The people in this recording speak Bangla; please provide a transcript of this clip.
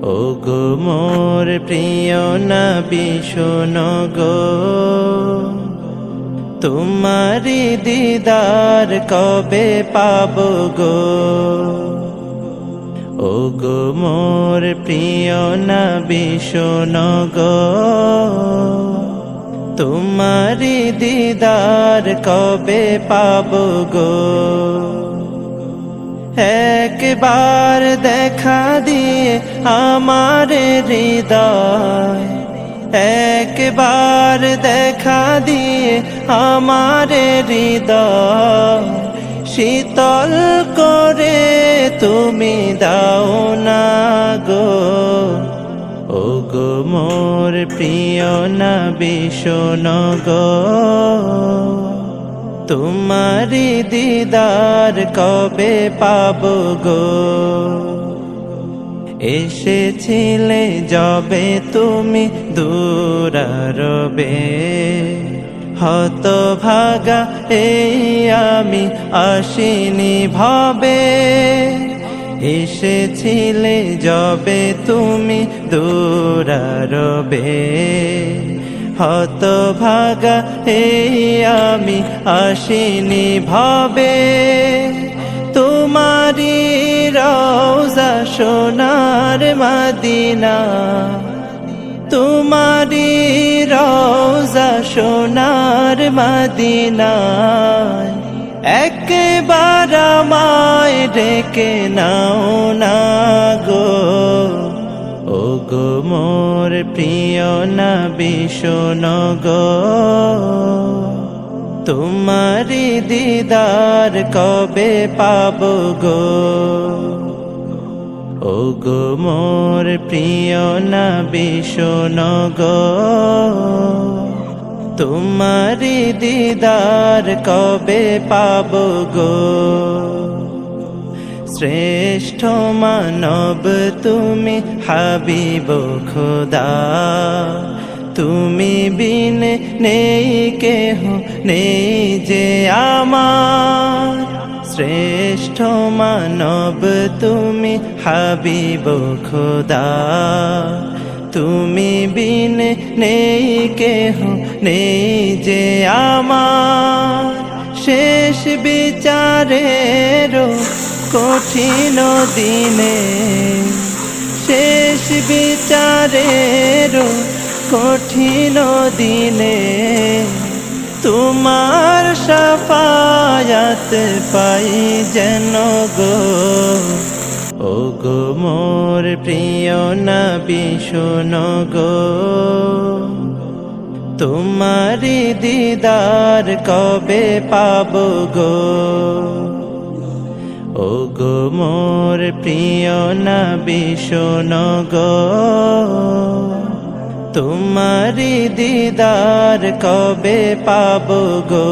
ওগো মোর প্রিয় নবী শোনো গো, তোমারি দিদার কবে পাবো গো। ওগো মোর প্রিয় নবী শোনো গো, তোমারি দিদার কবে পাবো গো। একবার দেখা দিয়ে আমার হৃদয়, একবার দেখা দিয়ে আমার হৃদয় শীতল করে তুমি দাও না গো। ওগো মোর প্রিয় নবী শোনো গো, তোমারি দিদার কবে পাবো গো। এসেছিলে যবে তুমি দূরারবে, হতভাগা এই আমি আসিনি ভবে। এসেছিলে যবে তুমি দূরারবে, হতভাগা এই আমি আসিনি ভবে। তোমারি রওজা সোনার মদিনা, তোমারি রওজা সোনার মদিনা, একবার আমায় ডেকে নাও না গো। ওগো মোর প্রিয় নবী শোনো গো, তোমারি দিদার কবে পাবো গো। ওগো মোর প্রিয় নবী শোনো গো, তোমারি দিদার কবে পাবো গো। শ্রেষ্ঠ মানব তুমি হাবিব খোদা, তুমি বিন নেই কেহ নেই যে আমার। শ্রেষ্ঠ মানব তুমি হাবিব খোদা, তুমি বিন নেই কেহ নেই যে আমার। শেষ বিচারের কঠিন দিনে, শেষ বিচারের কঠিন দিনে, তোমার শাফায়াত পাই যেন গো। ওগো মোর প্রিয় নবী শোনো গো, তোমারি দিদার কবে পাবো গো। ওগো মোর প্রিয় নবী শোনো গো, তোমারি দিদার কবে পাবো গো।